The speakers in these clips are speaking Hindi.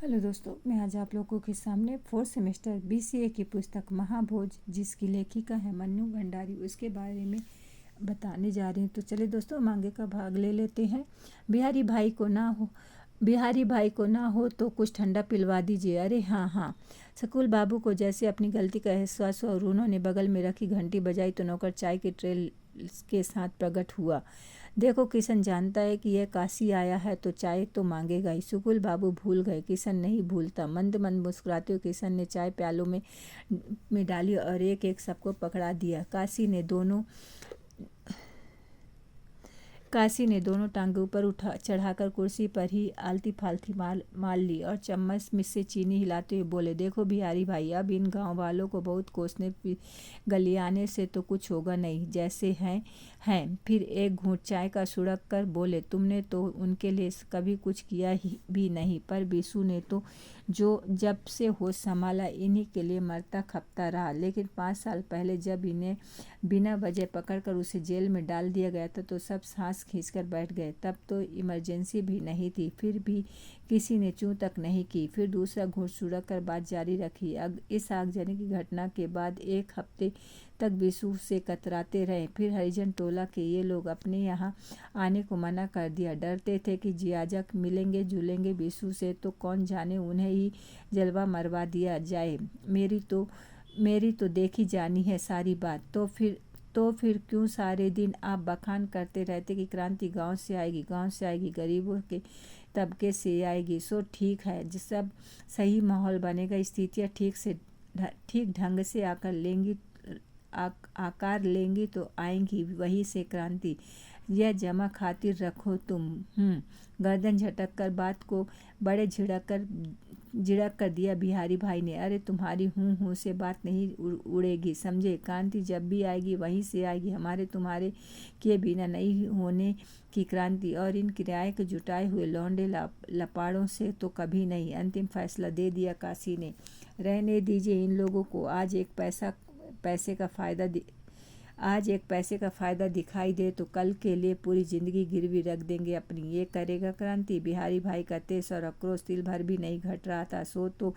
हेलो दोस्तों, मैं आज आप लोगों के सामने 4th सेमेस्टर बीसीए की पुस्तक महाभोज, जिसकी लेखिका है मन्नू भंडारी, उसके बारे में बताने जा रही हूँ। तो चलिए दोस्तों, मांगे का भाग ले लेते हैं। बिहारी भाई को ना हो तो कुछ ठंडा पिलवा दीजिए। अरे हाँ हाँ। स्कूल बाबू को जैसे अपनी गलती का एहसास हुआ और उन्होंने बगल में रखी घंटी बजाई तो नौकर चाय की ट्रे के साथ प्रकट हुआ। देखो, किशन जानता है कि यह काशी आया है तो चाय तो मांगेगा ही। सुकुल बाबू भूल गए, किशन नहीं भूलता। मंद मंद मुस्कुराते हुए किशन ने चाय प्यालों में डाली और एक एक सबको पकड़ा दिया। काशी ने दोनों टांगे ऊपर चढ़ाकर कुर्सी पर ही आलती फालती मार ली और चम्मच से चीनी हिलाते हुए बोले, देखो बिहारी भाई, अब इन गांव वालों को बहुत कोसने गलियाने से तो कुछ होगा नहीं। जैसे हैं। फिर एक घूंट चाय का सुड़क कर बोले, तुमने तो उनके लिए कभी कुछ किया ही भी नहीं, पर बीसू ने तो जो जब से होश संभाला इन्हीं के लिए मरता खपता रहा। लेकिन 5 साल पहले जब इन्हें बिना वजह पकड़कर उसे जेल में डाल दिया गया था तो सब सांस खींचकर बैठ गए। तब तो इमरजेंसी भी नहीं थी, फिर भी किसी ने चूं तक नहीं की। फिर दूसरा घूंट सुड़क कर बात जारी रखी। इस आगजनी की घटना के बाद 1 हफ्ते तक बीसू से कतराते रहे। फिर हरिजन टोला के ये लोग अपने यहाँ आने को मना कर दिया। डरते थे कि जियाजक मिलेंगे जुलेंगे बीसू से तो कौन जाने उन्हें ही जलवा मरवा दिया जाए। मेरी तो देखी जानी है सारी बात। तो फिर क्यों सारे दिन आप बखान करते रहते कि क्रांति गांव से आएगी, गरीबों के तबके से आएगी। सो ठीक है, सब सही माहौल बनेगा, स्थितियाँ ठीक ढंग से आकार लेंगी तो आएंगी वहीं से क्रांति। यह जमा खातिर रखो तुम। गर्दन झटक कर बात को बड़े झिड़क कर दिया बिहारी भाई ने। अरे तुम्हारी हूँ से बात नहीं उड़ेगी, समझे। क्रांति जब भी आएगी वहीं से आएगी, हमारे तुम्हारे किए बिना नहीं होने की क्रांति। और इन किराए के जुटाए हुए लौंडे लपाड़ों से तो कभी नहीं। अंतिम फैसला दे दिया काशी ने। रहने दीजिए इन लोगों को। आज एक पैसे का फायदा दिखाई दे तो कल के लिए पूरी जिंदगी गिरवी रख देंगे अपनी। ये करेगा क्रांति। बिहारी भाई का तेज और आक्रोश तिल भर भी नहीं घट रहा था। सो तो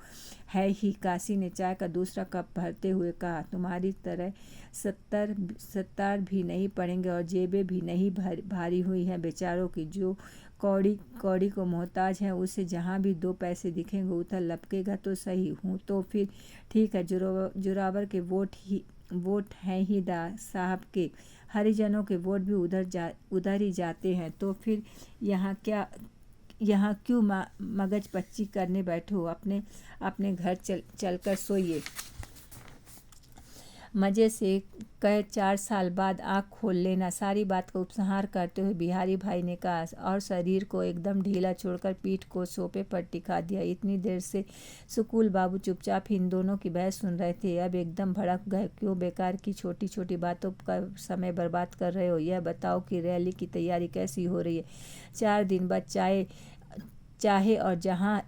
है ही। काशी ने चाय का दूसरा कप भरते हुए कहा, तुम्हारी तरह 70 भी नहीं पड़ेंगे और जेबें भी नहीं भारी हुई हैं बेचारों की। जो कौड़ी को मोहताज है उसे जहाँ भी 2 पैसे दिखेंगे उधर लपकेगा तो सही। हूँ तो फिर ठीक है। जोरावर के वोट हैं ही दास साहब के। हरिजनों के वोट भी उधर ही जाते हैं। तो फिर यहाँ क्यों मगज पच्ची करने बैठे हो। अपने घर चलकर सोइए। मजे से कह 4 साल बाद आँख खोल लेना। सारी बात का उपसंहार करते हुए बिहारी भाई ने कहा और शरीर को एकदम ढीला छोड़कर पीठ को सोफे पर टिका दिया। इतनी देर से सुकुल बाबू चुपचाप इन दोनों की बहस सुन रहे थे, अब एकदम भड़क गए। क्यों बेकार की छोटी छोटी बातों का समय बर्बाद कर रहे हो। यह बताओ कि रैली की तैयारी कैसी हो रही है। 4 दिन बाद चाहे और जहाँ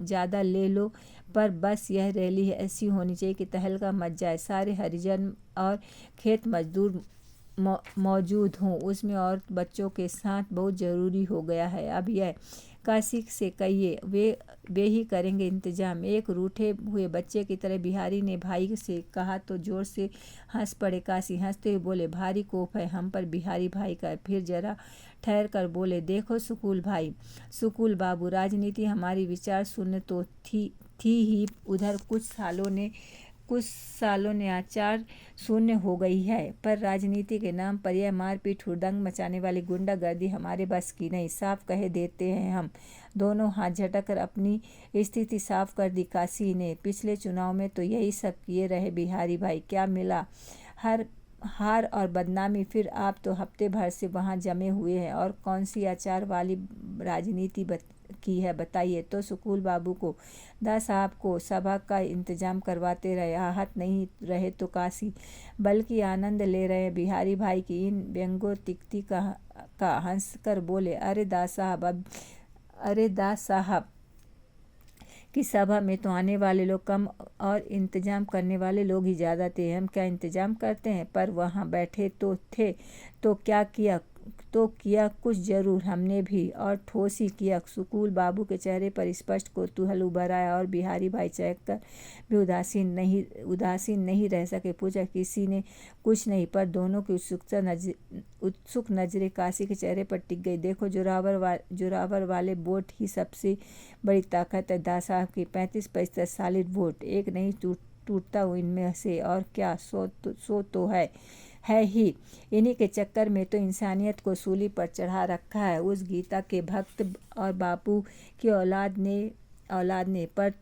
ज़्यादा ले लो, पर बस यह रैली ऐसी होनी चाहिए कि तहलका मच जाए। सारे हरिजन और खेत मजदूर मौजूद हों। उसमें औरत बच्चों के साथ बहुत ज़रूरी हो गया है। अब यह काशी से कहिए, वे ही करेंगे इंतजाम। एक रूठे हुए बच्चे की तरह बिहारी ने भाई से कहा तो जोर से हंस पड़े। काशी हंसते हुए बोले, भारी कोप है हम पर बिहारी भाई का। फिर जरा ठहर कर बोले, देखो सुकुल बाबू, राजनीति हमारी विचार शून्य तो थी ही, उधर कुछ सालों ने आचार शून्य हो गई है। पर राजनीति के नाम पर यह मारपीट हुड़दंग मचाने वाली गुंडागर्दी हमारे बस की नहीं। साफ कह देते हैं हम। दोनों हाथ झटक कर अपनी स्थिति साफ कर दी काशी ने। पिछले चुनाव में तो यही सब किए रहे बिहारी भाई, क्या मिला। हार और बदनामी। फिर आप तो हफ्ते भर से वहाँ जमे हुए हैं और कौन सी आचार वाली राजनीति की है बताइए। तो सुकुल बाबू को दास साहब को सभा का इंतजाम करवाते रहे। आहत नहीं रहे तो काशी, बल्कि आनंद ले रहे बिहारी भाई की इन व्यंग्योक्ति का। हंसकर बोले, अरे दास साहब कि सभा में तो आने वाले लोग कम और इंतजाम करने वाले लोग ही ज़्यादा थे। हम क्या इंतजाम करते हैं, पर वहाँ बैठे तो थे तो क्या किया। तो किया कुछ जरूर हमने भी, और ठोस ही किया। सुकूल बाबू के चेहरे पर स्पष्ट कौतूहल उभर आया और बिहारी भाई चहककर भी उदासीन नहीं रह सके। पूछा, किसी ने? कुछ नहीं, पर दोनों की उत्सुक नजरें काशी के चेहरे पर टिक गई। देखो, जोरावर वाले वोट ही सबसे बड़ी ताकत है दास साहब की। 35% सॉलिड वोट, एक नहीं टूटता इनमें से। और क्या, सो तो है ही। इन्हीं के चक्कर में तो इंसानियत को सूली पर चढ़ा रखा है उस गीता के भक्त और बापू की औलाद ने। पर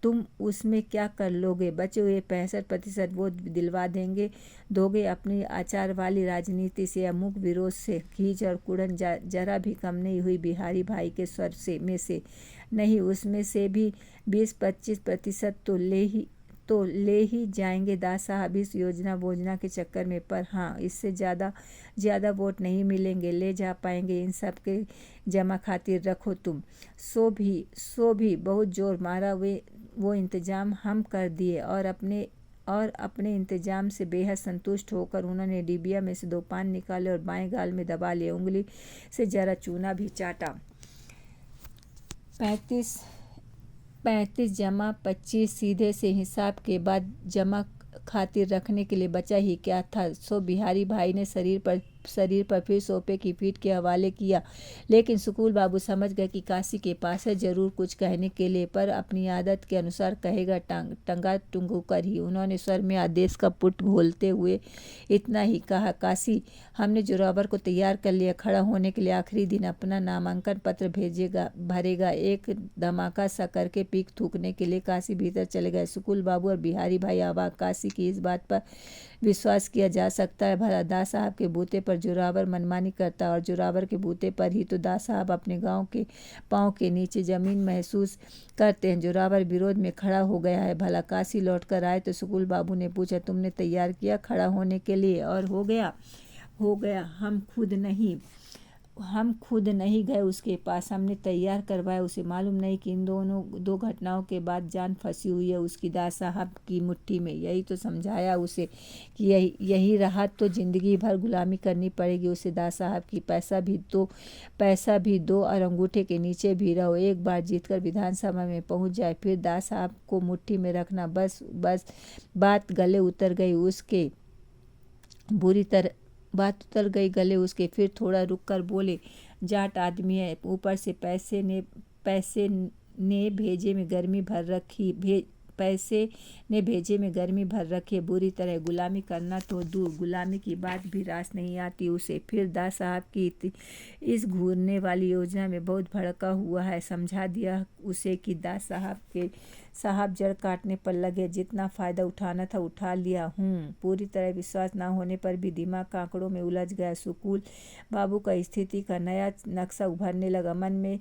तुम उसमें क्या कर लोगे? बचे हुए 65% वोट दिलवा दोगे अपनी आचार वाली राजनीति से या मुख विरोध से? खींच और कुड़न जरा भी कम नहीं हुई बिहारी भाई के स्वर में से। नहीं, उसमें से भी 20-25% तो ले ही जाएंगे दास साहब इस योजना के चक्कर में। पर हाँ, इससे ज़्यादा वोट नहीं मिलेंगे, ले जा पाएंगे। इन सब के जमा खातिर रखो तुम। सो भी बहुत जोर मारा। वो इंतजाम हम कर दिए। और अपने इंतजाम से बेहद संतुष्ट होकर उन्होंने डिबिया में से 2 पान निकाले और बाएं गाल में दबा लिए। उंगली से जरा चूना भी चाटा। 35 जमा 25, सीधे से हिसाब के बाद जमा खातिर रखने के लिए बचा ही क्या था। सो बिहारी भाई ने शरीर पर फिर सोफे की पीठ के हवाले किया। लेकिन सुकूल बाबू समझ गए कि काशी के पास है जरूर कुछ कहने के लिए, पर अपनी आदत के अनुसार कहेगा टंगा टुंगू कर ही। उन्होंने स्वर में आदेश का पुट घोलते हुए इतना ही कहा, काशी, हमने जोरावर को तैयार कर लिया। खड़ा होने के लिए आखिरी दिन अपना नामांकन पत्र भरेगा। एक धमाका सा करके पीक थूकने के लिए काशी भीतर चले गए। सुकूल बाबू और बिहारी भाई अवाक। काशी की इस बात पर विश्वास किया जा सकता है भला? दास साहब के बूते पर जोरावर मनमानी करता है और जोरावर के बूते पर ही तो दास साहब अपने गांव के पांव के नीचे जमीन महसूस करते हैं। जोरावर विरोध में खड़ा हो गया है भला? काशी लौट कर आए तो सुकूल बाबू ने पूछा, तुमने तैयार किया खड़ा होने के लिए? और हो गया। हम खुद नहीं गए उसके पास, हमने तैयार करवाया उसे। मालूम नहीं कि इन 2 घटनाओं के बाद जान फंसी हुई है उसकी दास साहब की मुट्ठी में। यही तो समझाया उसे कि यही रहा तो जिंदगी भर गुलामी करनी पड़ेगी उसे दास साहब की। पैसा भी दो और अंगूठे के नीचे भी रहो। एक बार जीतकर विधानसभा में पहुंच जाए, फिर दास साहब को मुट्ठी में रखना। बस बात गले उतर गई उसके गले उसके। फिर थोड़ा रुक कर बोले, जाट आदमी है, ऊपर से पैसे ने भेजे में गर्मी भर रखी है। बुरी तरह गुलामी करना तो दूर, गुलामी की बात भी रास नहीं आती उसे। फिर दास साहब की इस घूरने वाली योजना में बहुत भड़का हुआ है। समझा दिया उसे कि दास साहब जड़ काटने पर लगे, जितना फ़ायदा उठाना था उठा लिया हूँ। पूरी तरह विश्वास ना होने पर भी दिमाग का आंकड़ों में उलझ गया। सुकूल बाबू का स्थिति का नया नक्शा उभरने लगा मन में।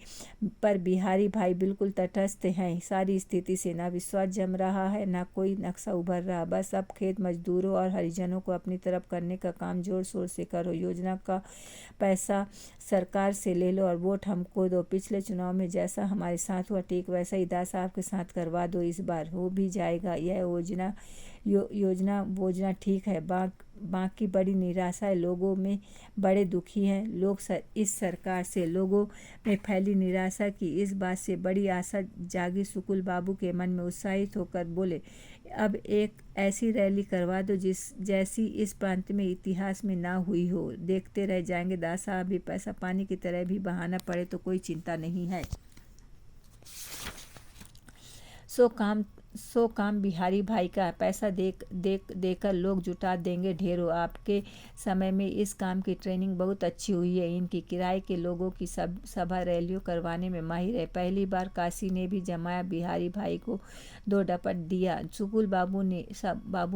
पर बिहारी भाई बिल्कुल तटस्थ हैं सारी स्थिति से। ना विश्वास जम रहा है, ना कोई नक्शा उभर रहा। बस अब खेत मजदूरों और हरिजनों को अपनी तरफ करने का काम जोर शोर से करो। योजना का पैसा सरकार से ले लो और वोट हमको दो। पिछले चुनाव में जैसा हमारे साथ हुआ ठीक वैसा ही दास साहब के साथ करवा दो। इस बार हो भी जाएगा यह योजना ठीक है। बाकी बड़ी निराशा है लोगों में, बड़े दुखी हैं लोग इस सरकार से। लोगों में फैली निराशा की इस बात से बड़ी आशा जागी। सुकूल बाबू के मन में उत्साहित होकर बोले, अब एक ऐसी रैली करवा दो जैसी इस प्रांत में इतिहास में ना हुई हो। देखते रह जाएंगे दास साहब भी, पैसा पानी की तरह भी बहाना पड़े तो कोई चिंता नहीं है। सो काम बिहारी भाई का। पैसा देकर लोग जुटा देंगे ढेरों। आपके समय में इस काम की ट्रेनिंग बहुत अच्छी हुई है। इनकी किराए के लोगों की सभा रैलियों करवाने में माहिर है। पहली बार काशी ने भी जमाया बिहारी भाई को 2 डपट दिया। सुकूल बाबू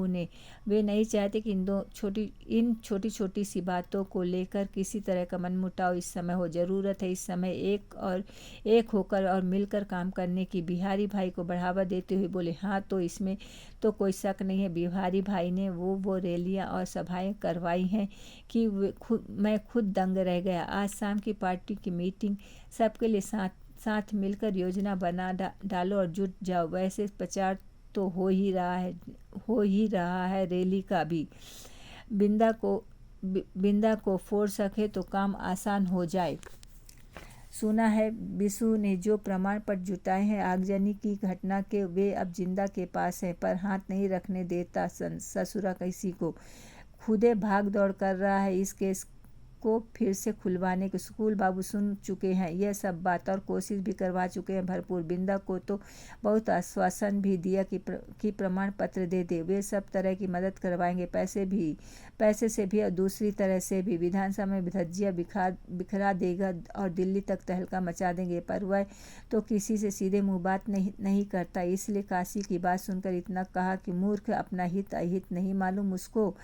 ने वे नहीं चाहते कि इन छोटी सी बातों को लेकर किसी तरह का मनमुटाव इस समय हो। जरूरत है इस समय एक होकर और मिलकर काम करने की। बिहारी भाई को बढ़ावा देते हुए बोले, हाँ, तो इसमें तो कोई शक नहीं है। बिहारी भाई ने वो रैलियां और सभाएं करवाई हैं कि मैं खुद दंग रह गया। आज शाम की पार्टी की मीटिंग, सबके लिए साथ मिलकर योजना बना डालो और जुट जाओ। वैसे प्रचार तो हो ही रहा है रैली का भी। बिंदा को फोड़ सके तो काम आसान हो जाए। सुना है बिशु ने जो प्रमाण पत्र जुटाए हैं आगजनी की घटना के, वे अब जिंदा के पास हैं, पर हाथ नहीं रखने देता ससुरा किसी को। खुदे भाग दौड़ कर रहा है इस केस को फिर से खुलवाने के। स्कूल बाबू सुन चुके हैं यह सब बात और कोशिश भी करवा चुके हैं भरपूर। बिंदा को तो बहुत आश्वासन भी दिया कि प्रमाण पत्र दे दे, वे सब तरह की मदद करवाएंगे, पैसे से भी और दूसरी तरह से भी। विधानसभा में धज्जियां बिखरा देगा और दिल्ली तक तहलका मचा देंगे, पर वह तो किसी से सीधे मुंह बात नहीं करता। इसलिए काशी की बात सुनकर इतना कहा कि मूर्ख, अपना हित अहित नहीं मालूम उसको।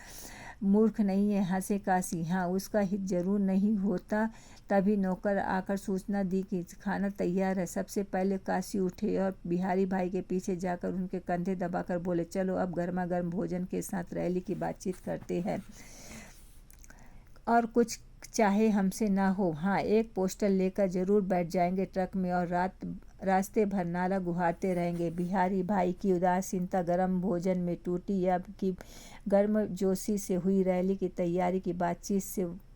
मूर्ख नहीं है, हंसे काशी। हाँ, उसका हित जरूर नहीं होता। तभी नौकर आकर सूचना दी कि खाना तैयार है। सबसे पहले काशी उठे और बिहारी भाई के पीछे जाकर उनके कंधे दबाकर बोले, चलो अब गर्मा गर्म भोजन के साथ रैली की बातचीत करते हैं, और कुछ चाहे हमसे ना हो। हाँ, एक पोस्टर लेकर जरूर बैठ जाएंगे ट्रक में और रास्ते भर नारा गुहारते रहेंगे। बिहारी भाई की उदासीनता गर्म भोजन में टूटी। अब की गर्मजोशी से हुई रैली की तैयारी की बातचीत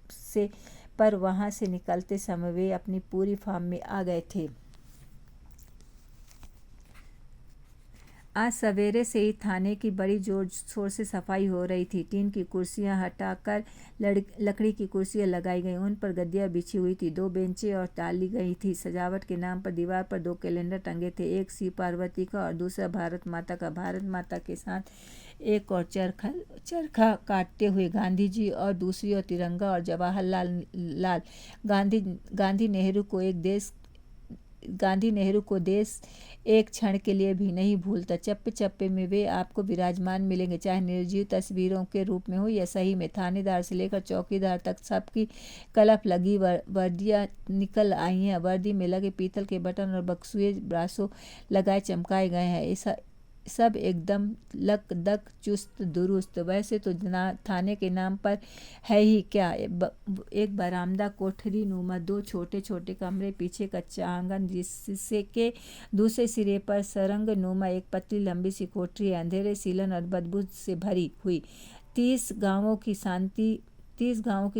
से पर वहां से निकलते समय वे अपनी पूरी फॉर्म में आ गए थे। आज सवेरे से ही थाने की बड़ी जोर शोर से सफाई हो रही थी। टीन की कुर्सियां हटाकर लकड़ी की कुर्सियां लगाई गई, उन पर गद्दियां बिछी हुई थी, 2 बेंचें और डाली गई थी। सजावट के नाम पर दीवार पर 2 कैलेंडर टंगे थे, एक शिव पार्वती का और दूसरा भारत माता का। भारत माता के साथ एक और चरखा काटते हुए गांधी जी और दूसरी ओर तिरंगा और जवाहरलाल गांधी नेहरू को देश एक क्षण के लिए भी नहीं भूलता। चप्पे चप्पे में वे आपको विराजमान मिलेंगे, चाहे निर्जीव तस्वीरों के रूप में हो या सही में। थानेदार से लेकर चौकीदार तक सबकी कलफ लगी वर्दियां निकल आई हैं। वर्दी में लगे पीतल के बटन और बक्सुए ब्रासों लगाए चमकाए गए हैं। सब एकदम लकदक चुस्त दुरुस्त। वैसे तो थाने के नाम पर है ही क्या, एक बरामदा कोठरी नुमा 2 छोटे छोटे कमरे, पीछे कच्चा आंगन जिससे के दूसरे सिरे पर सरंग नुमा एक पतली लंबी सी कोठरी है, अंधेरे सीलन और बदबू से भरी हुई। 30 गांवों की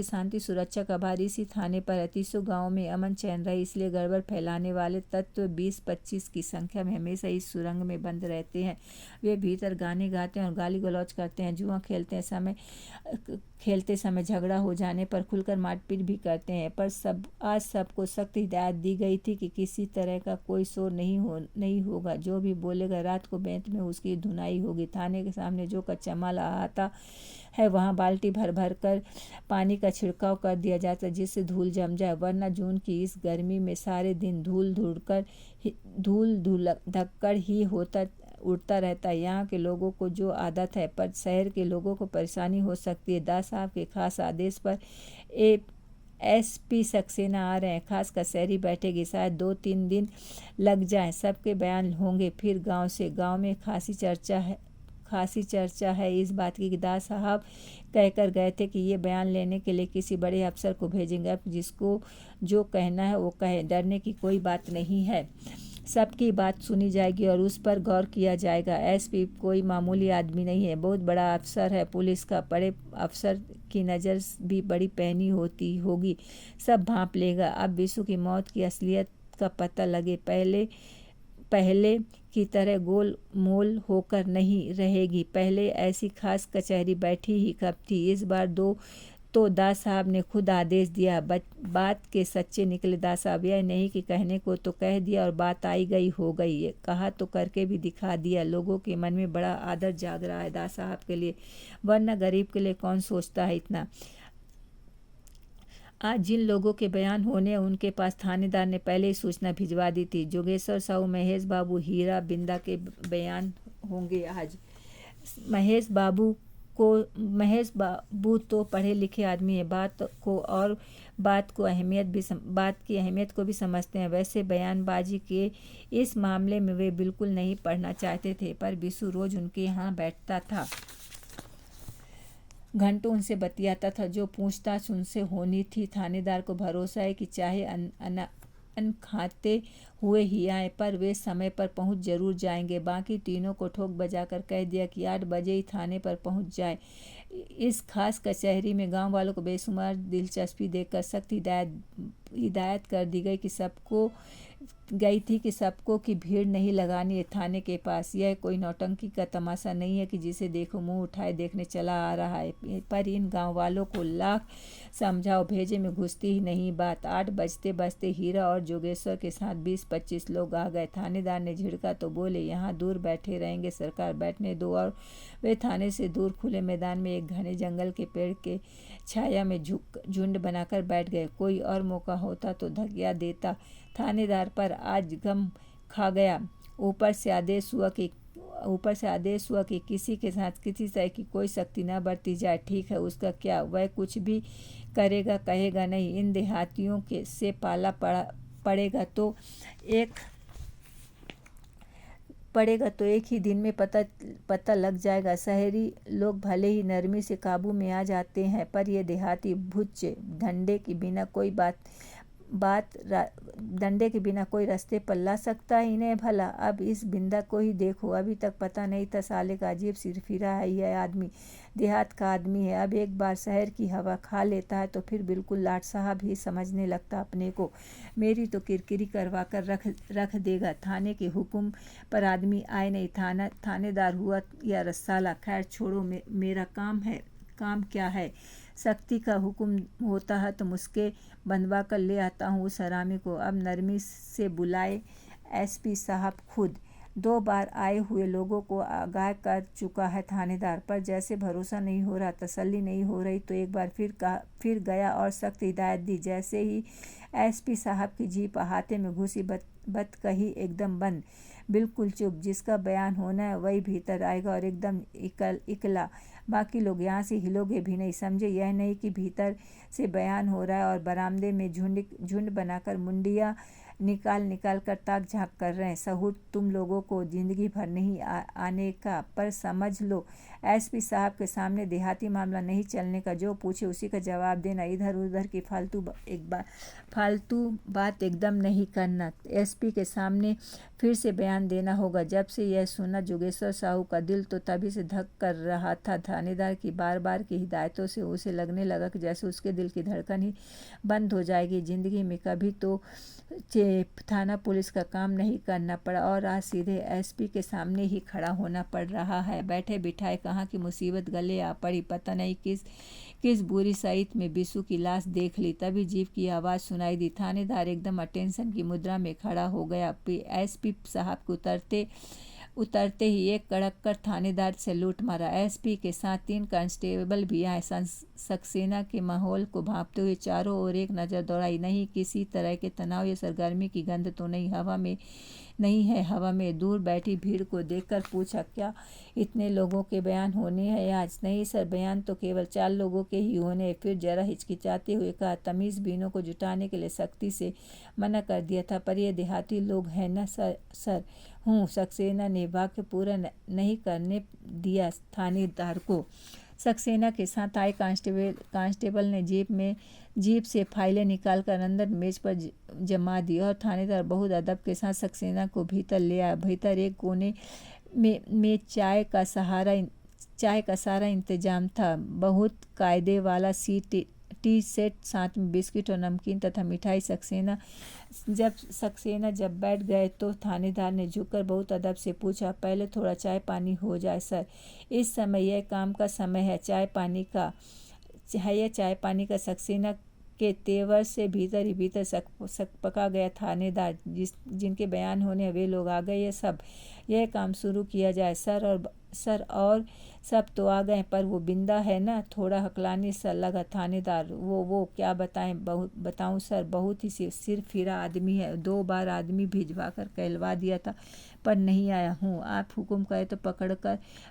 शांति सुरक्षा का भार इसी थाने पर है। 30 गांवों में अमन चैन रहे, इसलिए गड़बड़ फैलाने वाले तत्व 20-25 की संख्या में हमेशा इस सुरंग में बंद रहते हैं। वे भीतर गाने गाते हैं और गाली गलौज करते हैं। जुआ खेलते समय झगड़ा हो जाने पर खुलकर मारपीट भी करते हैं। पर आज सबको सख्त हिदायत दी गई थी कि किसी तरह का कोई शोर नहीं होगा। जो भी बोलेगा रात को बेंत में उसकी धुनाई होगी। थाने के सामने जो कच्चा माल आता है वहाँ बाल्टी भर भर कर पानी का छिड़काव कर दिया जाता है, जिससे धूल जम जाए, वरना जून की इस गर्मी में सारे दिन धूल धक्कड़ ही उड़ता रहता है। यहाँ के लोगों को जो आदत है, पर शहर के लोगों को परेशानी हो सकती है। दास साहब के खास आदेश पर एसपी सक्सेना आ रहे हैं। खास कचहरी बैठेगी, शायद 2-3 दिन लग जाए। सबके बयान होंगे फिर गांव में खासी चर्चा है इस बात की कि दास साहब कहकर गए थे कि ये बयान लेने के लिए किसी बड़े अफसर को भेजेंगे। अब जिसको जो कहना है वो कहे, डरने की कोई बात नहीं है। सबकी बात सुनी जाएगी और उस पर गौर किया जाएगा। एसपी कोई मामूली आदमी नहीं है, बहुत बड़ा अफसर है पुलिस का। बड़े अफसर की नज़र भी बड़ी पैनी होगी, सब भांप लेगा। अब बिशु की मौत की असलियत का पता लगे, पहले की तरह गोल मोल होकर नहीं रहेगी। पहले ऐसी खास कचहरी बैठी ही कब थी। इस बार तो दास साहब ने खुद आदेश दिया। बात के सच्चे निकले दास साहब। यह नहीं कि कहने को तो कह दिया और बात आई गई हो गई, कहा तो करके भी दिखा दिया। लोगों के मन में बड़ा आदर जाग रहा है दास साहब के लिए, वरना गरीब के लिए कौन सोचता है इतना। आज जिन लोगों के बयान होने उनके पास थानेदार ने पहले ही सूचना भिजवा दी थी। जोगेश्वर साहू, महेश बाबू, हीरा बिंदा के बयान होंगे आज। महेश बाबू तो पढ़े लिखे आदमी है, बात की अहमियत को भी समझते हैं। वैसे बयानबाजी के इस मामले में वे बिल्कुल नहीं पढ़ना चाहते थे, पर बिशु रोज उनके यहाँ बैठता था, घंटों उनसे बतियाता था। जो पूछताछ उनसे होनी थी, थानेदार को भरोसा है कि चाहे अनखाते हुए ही आए, पर वे समय पर पहुंच जरूर जाएंगे। बाकी तीनों को ठोक बजाकर कह दिया कि 8 बजे ही थाने पर पहुंच जाए। इस खास कचहरी में गांव वालों को बेशुमार दिलचस्पी देखकर सख्त हिदायत कर दी गई कि सबको की भीड़ नहीं लगानी है थाने के पास। यह कोई नौटंकी का तमाशा नहीं है कि जिसे देखो मुंह उठाए देखने चला आ रहा है। पर इन गांव वालों को लाख समझाओ, भेजे में घुसती ही नहीं बात। 8 बजते बजते हीरा और जोगेश्वर के साथ 20-25 लोग आ गए। थानेदार ने झिड़का तो बोले, यहाँ दूर बैठे रहेंगे सरकार, बैठने दो। और वे थाने से दूर खुले मैदान में एक घने जंगल के पेड़ के छाया में झुंड बनाकर बैठ गए। कोई और मौका होता तो धकिया देता। थानेदार पर आज गम खा गया। ऊपर से आदेश हुआ कि किसी के साथ किसी तरह की कोई सख्ती न बरती जाए। ठीक है, उसका क्या, वह कुछ भी करेगा, कहेगा नहीं। इन देहातियों के से पाला पड़ेगा तो एक ही दिन में पता लग जाएगा। शहरी लोग भले ही नरमी से काबू में आ जाते हैं, पर ये देहाती भुच्चे डंडे के बिना कोई रास्ते पर ला सकता है इन्हें भला। अब इस बिंदा को ही देखो, अभी तक पता नहीं था साले का अजीब सिरफिरा है यह आदमी, देहात का आदमी है। अब एक बार शहर की हवा खा लेता है तो फिर बिल्कुल लाट साहब ही समझने लगता अपने को। मेरी तो किरकिरी करवा कर रख देगा। थाने के हुक्म पर आदमी आए नहीं, थानेदार हुआ या रसाला। खैर छोड़ो, मेरा काम क्या है। सख्ती का हुक्म होता है तो मुझके बंधवा कर ले आता हूँ उस हरामी को। अब नरमी से बुलाए एसपी साहब खुद। 2 बार आए हुए लोगों को आगाह कर चुका है थानेदार, पर जैसे भरोसा नहीं हो रहा, तसल्ली नहीं हो रही, तो एक बार फिर गया और सख्त हिदायत दी। जैसे ही एसपी साहब की जीप अहाते में घुसी, बत कही एकदम बंद, बिल्कुल चुप। जिसका बयान होना है वही भीतर आएगा और एकदम इकला। बाकी लोग यहाँ से हिलोगे भी नहीं। समझे, यह नहीं कि भीतर से बयान हो रहा है और बरामदे में झुंड बनाकर मुंडियाँ निकाल कर ताक झांक कर रहे हैं। सहूर तुम लोगों को जिंदगी भर नहीं आने का, पर समझ लो एसपी साहब के सामने देहाती मामला नहीं चलने का। जो पूछे उसी का जवाब देना। इधर उधर की फालतू बात एकदम नहीं करना। एसपी के सामने फिर से बयान देना होगा। जब से यह सुना जोगेश्वर साहू का दिल तो तभी से धक कर रहा था। थानेदार की बार की हिदायतों से उसे लगने लगा कि जैसे उसके दिल की धड़कन ही बंद हो जाएगी। जिंदगी में कभी तो थाना पुलिस का काम नहीं करना पड़ा और आज सीधे एसपी के सामने ही खड़ा होना पड़ रहा है। बैठे बिठाए कहाँ की मुसीबत गले आ पड़ी। पता नहीं किस बुरी साइत में बिस्सू की लाश देख ली। तभी जीप की आवाज़ सुनाई दी। थानेदार एकदम अटेंशन की मुद्रा में खड़ा हो गया। एसपी साहब के उतरते ही एक कड़क कर थानेदार से लूट मारा। एसपी के साथ 3 कांस्टेबल भी आए। सक्सेना के माहौल को भांपते हुए चारों ओर एक नज़र दौड़ाई। नहीं किसी तरह के तनाव या सरगर्मी की गंध तो नहीं है हवा में। दूर बैठी भीड़ को देखकर पूछा, क्या इतने लोगों के बयान होने हैं आज? नहीं सर, बयान तो केवल 4 लोगों के ही होने। फिर जरा हिचकिचाते हुए कहा, तमीज़ बीनों को जुटाने के लिए सख्ती से मना कर दिया था, पर ये देहाती लोग हैं ना सर। हूँ। सक्सेना ने वाक्य पूरा नहीं करने दिया थानेदार को। सक्सेना के साथ आए कांस्टेबल ने जीप से फाइलें निकालकर अंदर मेज पर जमा दी और थानेदार बहुत अदब के साथ सक्सेना को भीतर ले आया। भीतर एक कोने में चाय का सारा इंतजाम था। बहुत कायदे वाला टी सेट, साथ में बिस्किट और नमकीन तथा मिठाई। सक्सेना जब बैठ गए तो थानेदार ने झुककर बहुत अदब से पूछा, पहले थोड़ा चाय पानी हो जाए सर। इस समय यह काम का समय है, चाय पानी का। सक्सेना के तेवर से भीतर ही भीतर पका गया थानेदार। जिनके बयान होने वे लोग आ गए। यह काम शुरू किया जाए सर। और सब तो आ गए, पर वो बिंदा है ना, थोड़ा हकलाने सा लगा थानेदार। वो क्या बताऊं सर, बहुत ही सिरफिरा आदमी है। 2 बार आदमी भिजवा कर कहलवा दिया था, पर नहीं आया हूँ। आप हुक्म करें तो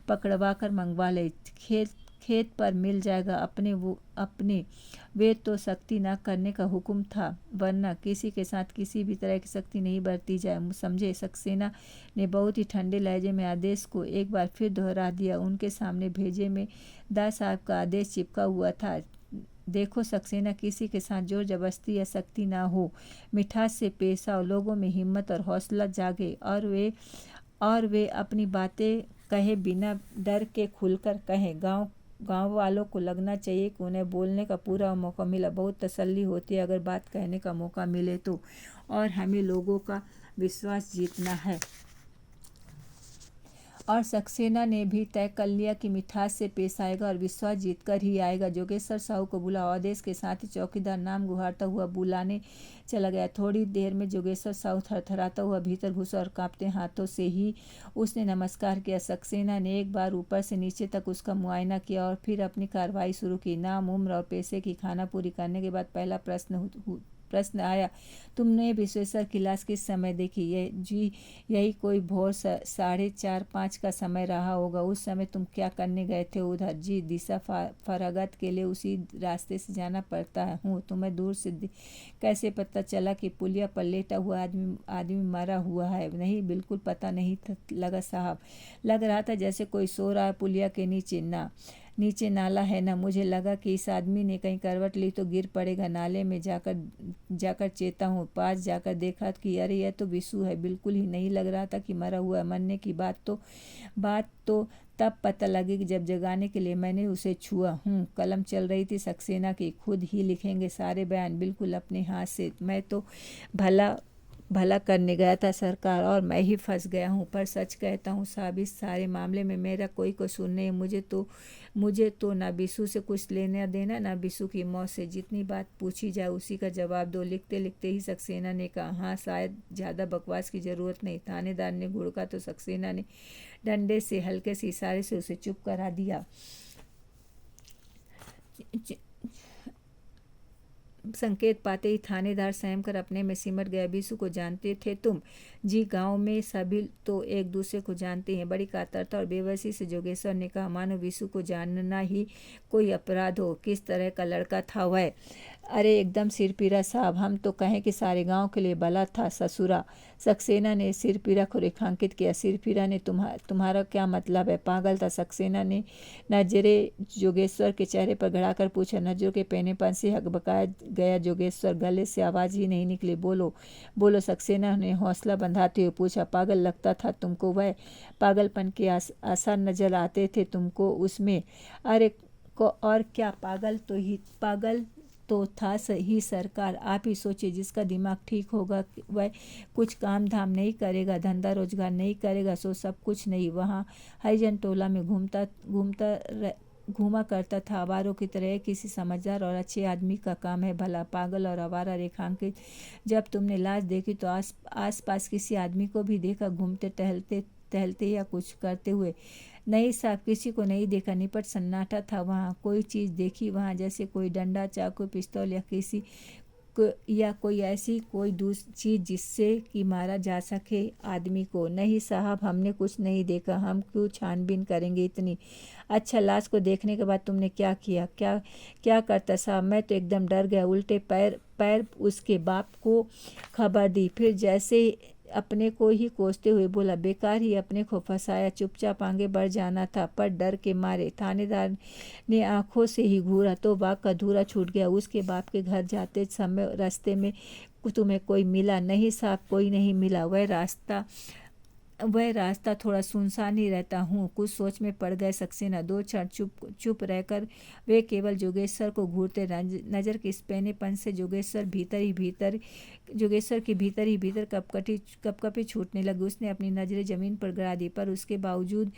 पकड़वा कर मंगवा ले। खेत पर मिल जाएगा अपने। वे तो सख्ती ना करने का हुक्म था, वरना किसी के साथ किसी भी तरह की सख्ती नहीं बरती जाए, समझे। सक्सेना ने बहुत ही ठंडे लहजे में आदेश को एक बार फिर दोहरा दिया। उनके सामने भेजे में दार साहब का आदेश चिपका हुआ था। देखो सक्सेना, किसी के साथ जोर जबरदस्ती या सख्ती ना हो। मिठास से पेश आओ, लोगों में हिम्मत और हौसला जागे और वे अपनी बातें कहे बिना डर के खुलकर कहें। गांव वालों को लगना चाहिए कि उन्हें बोलने का पूरा मौका मिला। बहुत तसल्ली होती है अगर बात कहने का मौका मिले तो, और हमें लोगों का विश्वास जीतना है। और सक्सेना ने भी तय कर लिया कि मिठास से पेश आएगा और विश्वास जीतकर ही आएगा। जोगेश्वर साहू को बुलाओ। आदेश के साथ ही चौकीदार नाम गुहारता हुआ बुलाने चला गया। थोड़ी देर में जोगेश्वर साहू थरथराता हुआ भीतर घुसा और कांपते हाथों से ही उसने नमस्कार किया। सक्सेना ने एक बार ऊपर से नीचे तक उसका मुआयना किया और फिर अपनी कार्रवाई शुरू की। नाम, उम्र और पेशे की खाना पूरी करने के बाद पहला प्रश्न आया, तुमने विश्वेश्वर की लाश किस समय देखी? यही कोई भोर 4:30-5 का समय रहा होगा। उस समय तुम क्या करने गए थे उधर? जी, दिशा फरागत के लिए उसी रास्ते से जाना पड़ता हूँ। तुम्हें दूर से कैसे पता चला कि पुलिया पर लेटा हुआ आदमी मरा हुआ है? नहीं, बिल्कुल पता नहीं लगा साहब। लग रहा था जैसे कोई सो रहा है पुलिया के नीचे नाला है ना। मुझे लगा कि इस आदमी ने कहीं करवट ली तो गिर पड़ेगा। नाले में जाकर चेता हूँ। पास जाकर देखा कि अरे यह तो विशु है। बिल्कुल ही नहीं लग रहा था कि मरा हुआ है। मरने की बात तो तब पता लगी जब जगाने के लिए मैंने उसे छुआ। कलम चल रही थी सक्सेना की। खुद ही लिखेंगे सारे बयान, बिल्कुल अपने हाथ से। मैं तो भला करने गया था सरकार, और मैं ही फंस गया हूँ। पर सच कहता हूँ साहब, इस सारे मामले में मेरा कोई कसूर नहीं है। मुझे तो ना बिशु से कुछ लेना देना, ना बिशु की मौत से। जितनी बात पूछी जाए उसी का जवाब दो। लिखते लिखते ही सक्सेना ने कहा, हाँ, शायद ज़्यादा बकवास की ज़रूरत नहीं। थानेदार ने घुड़का तो सक्सेना ने डंडे से हल्के से इशारे से उसे चुप करा दिया। संकेत पाते ही थानेदार सहम कर अपने में सिमट गया। बिशु को जानते थे तुम? जी, गांव में सभी तो एक दूसरे को जानते हैं। बड़ी कातरता और बेबसी से जोगेश्वर ने कहा, मानो बिशु को जानना ही कोई अपराध हो। किस तरह का लड़का था वह? अरे एकदम सिरपीरा साहब, हम तो कहें कि सारे गांव के लिए भला था ससुरा। सक्सेना ने सिरपीरा को रेखांकित किया। सिरपीरा ने तुम्हारा क्या मतलब है? पागल था। सक्सेना ने नजरे जोगेश्वर के चेहरे पर गड़ाकर पूछा। नजरों के पहनेपन से हकबकाया गया जोगेश्वर। गले से आवाज़ ही नहीं निकली। बोलो। सक्सेना ने हौसला बंधाते हुए पूछा। पागल लगता था तुमको वह? पागलपन के आसार नजर आते थे तुमको उसमें? अरे और क्या, पागल तो था ही सरकार। आप ही सोचिए, जिसका दिमाग ठीक होगा वह कुछ काम धाम नहीं करेगा, धंधा रोजगार नहीं करेगा, सो सब कुछ नहीं। वहाँ हरिजन टोला में घूमा करता था आवारों की तरह। किसी समझदार और अच्छे आदमी का काम है भला पागल और आवारा रेखांकित। जब तुमने लाश देखी तो आस पास किसी आदमी को भी देखा घूमते टहलते या कुछ करते हुए? नहीं साहब, किसी को नहीं देखा। निपट सन्नाटा था वहाँ। कोई चीज़ देखी वहाँ, जैसे कोई डंडा, चाकू, पिस्तौल या कोई ऐसी कोई चीज़ जिससे कि मारा जा सके आदमी को? नहीं साहब, हमने कुछ नहीं देखा। हम क्यों छानबीन करेंगे इतनी? अच्छा, लाश को देखने के बाद तुमने क्या किया? क्या करता साहब? मैं तो एकदम डर गया। उल्टे पैर उसके बाप को खबर दी। फिर जैसे अपने को ही कोसते हुए बोला, बेकार ही अपने को फंसाया। चुपचाप आगे बढ़ जाना था, पर डर के मारे। थानेदार ने आंखों से ही घूरा तो वाक का धूरा छूट गया। उसके बाप के घर जाते समय रास्ते में तुम्हें कोई मिला? नहीं साहब, कोई नहीं मिला। वह रास्ता थोड़ा सुनसान ही रहता हूँ। कुछ सोच में पड़ गए सक्सेना। 2 क्षण चुप रहकर वे केवल जोगेश्वर को घूरते। नज़र के इस पहनेपन से जोगेश्वर के भीतर ही भीतर कपकपी छूटने लगी। उसने अपनी नज़रें ज़मीन पर गिरा दी, पर उसके बावजूद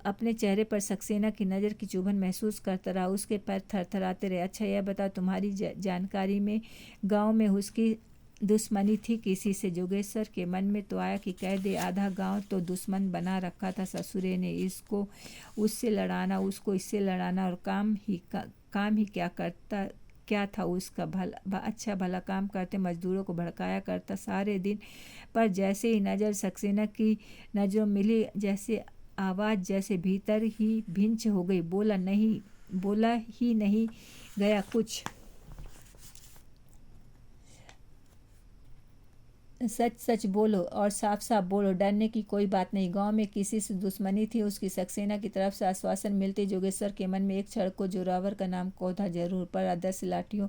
अपने चेहरे पर सक्सेना की नज़र की चुभन महसूस करता रहा। उसके पैर थरथराते रहे। अच्छा, यह बताओ, तुम्हारी जानकारी में गाँव में उसकी दुश्मनी थी किसी से? जोगेश्वर के मन में तो आया कि कह दे, आधा गांव तो दुश्मन बना रखा था ससुरे ने। इसको उससे लड़ाना, उसको इससे लड़ाना, और काम ही क्या था उसका? अच्छा भला काम करते मजदूरों को भड़काया करता सारे दिन। पर जैसे ही नज़र सक्सेना की नज़रों मिली, जैसे आवाज़ जैसे भीतर ही भिंच हो गई। बोला ही नहीं गया कुछ। सच बोलो और साफ साफ बोलो। डरने की कोई बात नहीं। गांव में किसी से दुश्मनी थी उसकी? सक्सेना की तरफ से आश्वासन मिलते जोगेश्वर के मन में एक क्षण को जोरावर का नाम कौधा जरूर, पर आदर्श लाठियों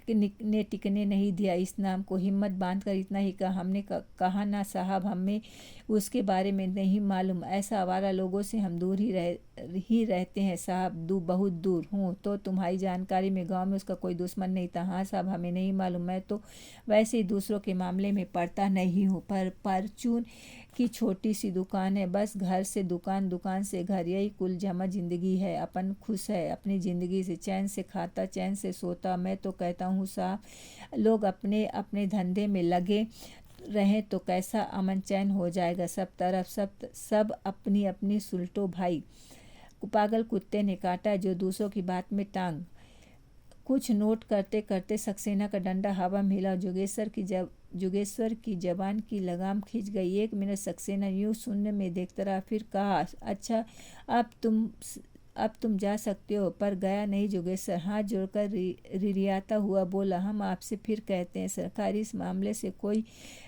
ने टिकने नहीं दिया इस नाम को। हिम्मत बांधकर इतना ही कहा, हमने कहा ना साहब, हमें उसके बारे में नहीं मालूम। ऐसा आवारा लोगों से हम दूर ही रहते हैं साहब, बहुत दूर हूँ। तो तुम्हारी जानकारी में गांव में उसका कोई दुश्मन नहीं था? हाँ साहब, हमें नहीं मालूम, मैं तो वैसे ही दूसरों के मामले में पड़ता नहीं हूँ। पर परचून की छोटी सी दुकान है, बस घर से दुकान, दुकान से घर, यही कुल जमा जिंदगी है। अपन खुश है अपनी ज़िंदगी से, चैन से खाता, चैन से सोता। मैं तो कहता हूँ साहब, लोग अपने अपने धंधे में लगे रहें तो कैसा अमन चैन हो जाएगा सब तरफ। सब अपनी अपनी सुलटो भाई। पागल कुत्ते ने काटा जो दूसरों की बात में टांग। कुछ नोट करते करते सक्सेना का डंडा हवा में हिला। जोगेश्वर की जबान की लगाम खिंच गई। 1 मिनट सक्सेना यूं शून्य में देखता रहा, फिर कहा, अच्छा अब तुम जा सकते हो। पर गया नहीं। जोगेश्वर हाथ जोड़कर रिरियाता हुआ बोला, हम आपसे फिर कहते हैं, सरकारी इस मामले से कोई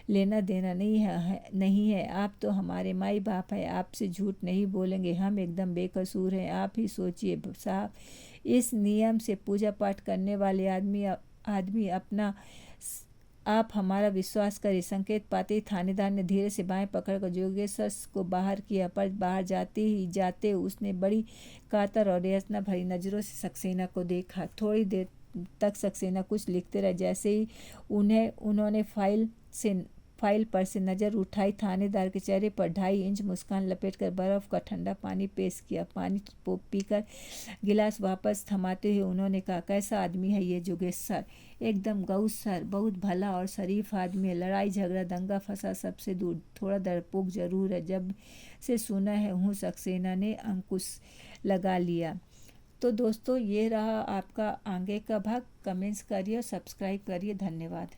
लेना देना नहीं है। आप तो हमारे माई बाप हैं, आपसे झूठ नहीं बोलेंगे, हम एकदम बेकसूर हैं। आप ही सोचिए साहब, इस नियम से पूजा पाठ करने वाले आदमी अपना, आप हमारा विश्वास करें। संकेत पाते ही थानेदार ने धीरे से बाएं पकड़कर जोगेश्वर को बाहर किया, पर बाहर जाते उसने बड़ी कातर और यातना भरी नज़रों से सक्सेना को देखा। थोड़ी देर तक सक्सेना कुछ लिखते रहे। जैसे ही उन्होंने फाइल पर से नज़र उठाई, थानेदार के चेहरे पर 2.5 इंच मुस्कान लपेटकर बर्फ़ का ठंडा पानी पेश किया। पानी पीकर गिलास वापस थमाते हुए उन्होंने कहा, कैसा आदमी है ये जोगेश्वर? एकदम गऊ सर, बहुत भला और शरीफ आदमी है। लड़ाई झगड़ा दंगा फसाद सबसे दूर, थोड़ा डरपोक जरूर है। जब से सुना है हूँ, सक्सेना ने अंकुश लगा लिया। तो दोस्तों, ये रहा आपका आगे का भाग। कमेंट्स करिए और सब्सक्राइब करिए। धन्यवाद।